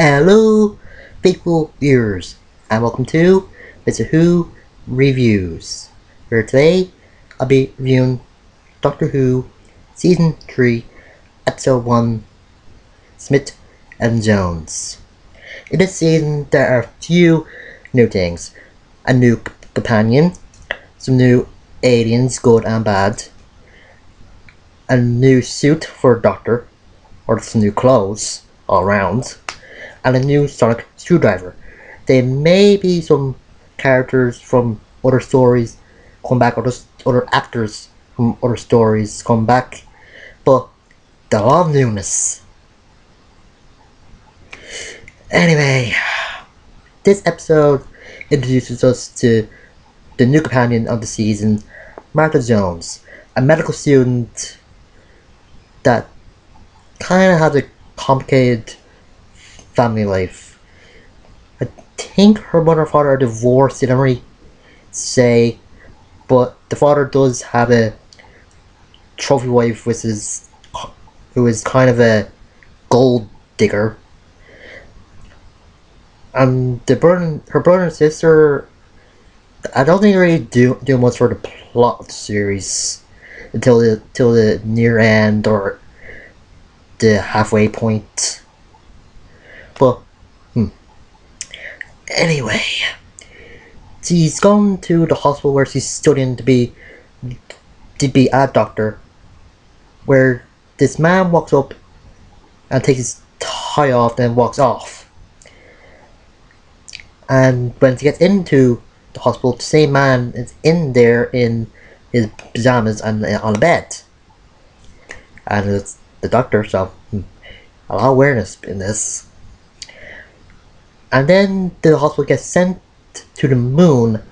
Hello, faithful viewers, and welcome to Mr.Who Reviews, where today I'll be reviewing Doctor Who Season 3, Episode 1, Smith and Jones. In this season, there are a few new things. A new companion, some new aliens, good and bad, a new suit for Doctor, or some new clothes all around, and a new sonic screwdriver. There may be some characters from other stories come back, or other actors from other stories come back, but they're all newness. Anyway, this episode introduces us to the new companion of the season, Martha Jones, a medical student that kind of has a complicated family life. I think her mother and father are divorced, they don't really say, but the father does have a trophy wife who is kind of a gold digger. And her brother and sister, I don't think they really do much for the plot of the series until the near end or the halfway point. But anyway, she's gone to the hospital where she's studying to be a doctor, where this man walks up and takes his tie off and walks off. And when she gets into the hospital, the same man is in there in his pajamas and on a bed. And it's the doctor, so a lot of awareness in this. And then the hospital gets sent to the moon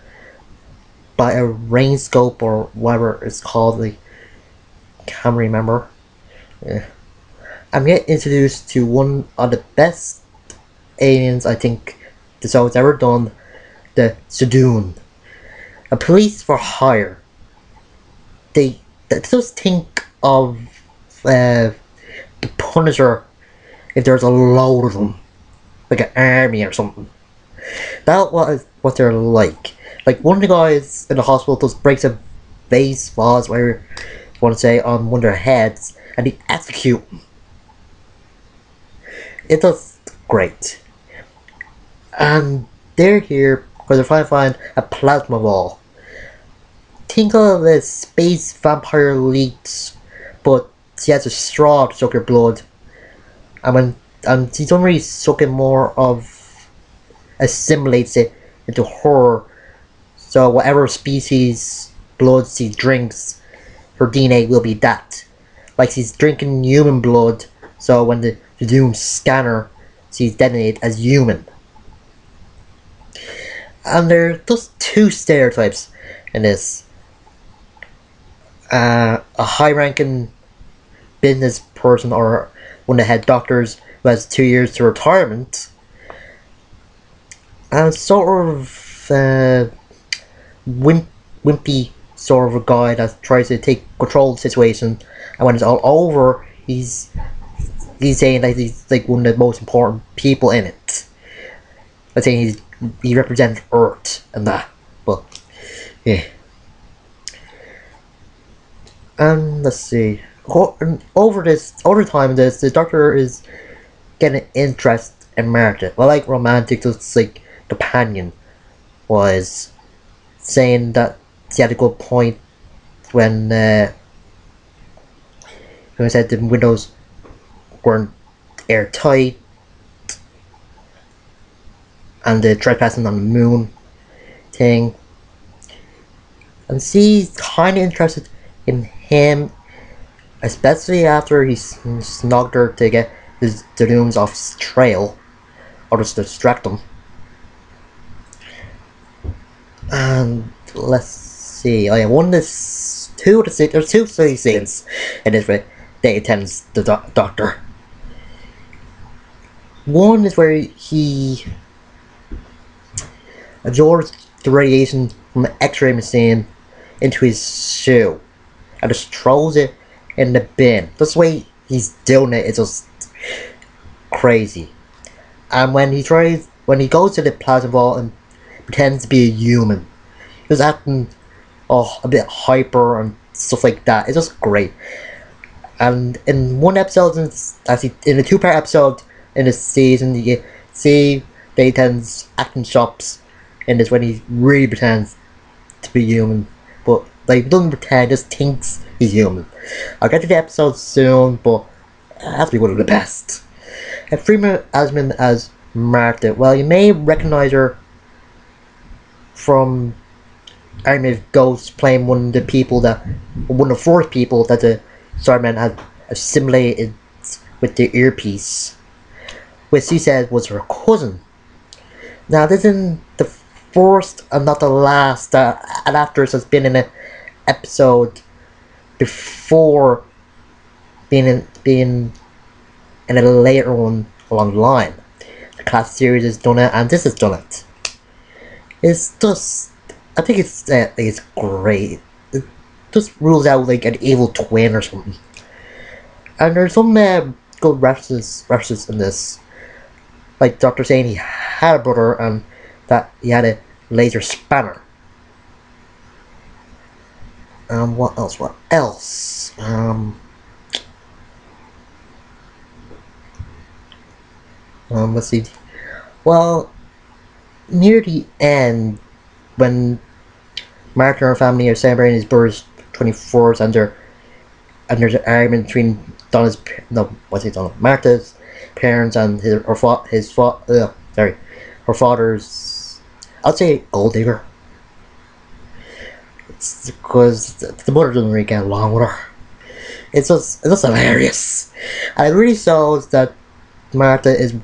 by a rain scope or whatever it's called. Like, can't remember. I'm getting introduced to one of the best aliens I think the show's ever done, the Sedoon, a police for hire. They just think of the Punisher if there's a load of them, like an army or something. That's what they're like. Like, one of the guys in the hospital just breaks a vase, whatever you want to say, on one of their heads, and they execute him. It's just great. And they're here because they're trying to find a plasma ball. Think of a space vampire leaks, but she has a straw to suck your blood. And she's not really sucking more of, assimilates it into her. So whatever species blood she drinks, her DNA will be that. Like, she's drinking human blood, so when the Doom scanner, she's detonated as human. And there are just two stereotypes in this. A high-ranking business person or one of the head doctors who has 2 years to retirement, and sort of wimpy sort of a guy that tries to take control of the situation, and when it's all over, he's saying that he's like one of the most important people in it. I'm saying he represents Earth and that, but yeah. And let's see. Over time, the Doctor is getting interest in Martha. Well, like romantic, just like companion was saying that she had a good point when I said the windows weren't airtight and the trespassing on the moon thing. And she's kind of interested in him, especially after he snugged her to get the Dooms off his trail, or just distract him. And let's see, there's two silly scenes in this where they attends the doctor. One is where he absorbs the radiation from an X-ray machine into his shoe and just throws it in the bin. That's the way he's doing it. It's just crazy. And when he goes to the plaza vault and pretends to be a human, he was acting a bit hyper and stuff like that. It's just great. And in one episode, actually in a two-part episode in this season, you see Dayton's acting chops in this when he really pretends to be human, but like doesn't pretend, just thinks he's human. I'll get to the episode soon, but it has to be one of the best. And Freeman Asman as Martha. Well, you may recognize her from Iron Man Ghost playing one of the fourth people that the Starman had assimilated with the earpiece, which she said was her cousin. Now, this isn't the first and not the last that an actress has been in an episode before being in a later one along the line. The class series has done it, and this has done it. It's just, I think it's great. It just rules out like an evil twin or something. And there's some good references in this, like Doctor saying he had a brother and that he had a laser spanner. What else? Let's see. Well, near the end, when Martin and her family are celebrating his brother's 24th, and there's an argument between Martha's parents and her father's, I'd say, gold digger. It's because the mother doesn't really get along with her. It's just hilarious, and it really shows that Martha is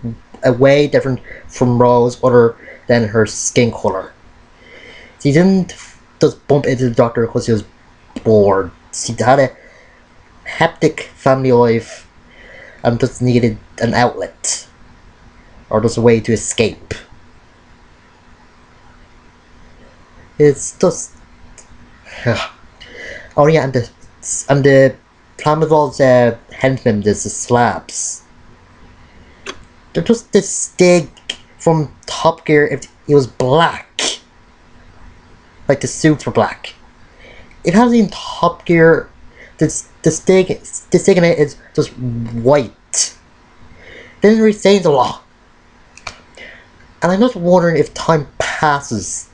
a way different from Rose, other than her skin color. She didn't just bump into the doctor because she was bored. She had a hectic family life and just needed an outlet, or just a way to escape. It's just oh yeah, and the Plamival's henchmen, the slabs. They're just this Stig from Top Gear if he was black. Like the suits were black. It has in Top Gear, the Stig in it is just white. It doesn't really say a lot. And I'm just wondering if time passes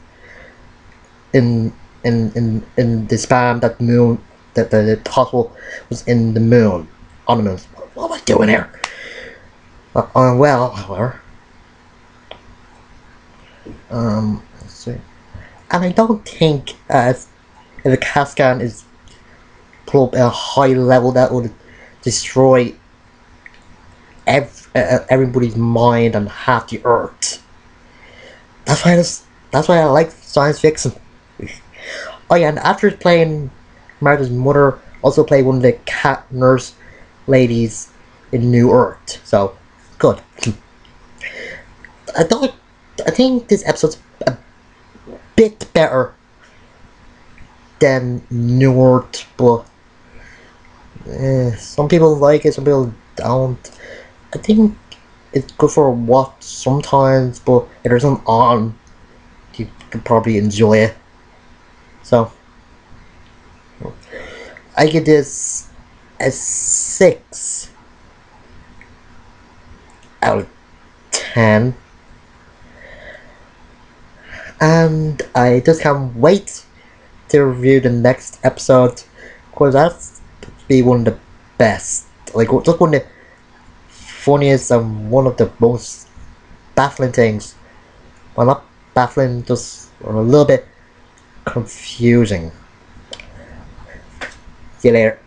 in the span that moon that the possible was in the moon. On the moon. What am I doing here? Well, however, let's see. And I don't think if a CAT scan is put up at a high level that would destroy everybody's mind and half the earth. That's why I like science fiction. Oh yeah, and the actress playing Martha's mother also played one of the cat nurse ladies in New Earth. So good. I think this episode's a bit better than New Earth, but some people like it, some people don't. I think it's good for a watch sometimes, but if there's something on, you could probably enjoy it. So I give this a 6 out of 10, and I just can't wait to review the next episode, because that's be one of the best, like just one of the funniest and one of the most baffling things. Well, not baffling, just a little bit confusing. See you later.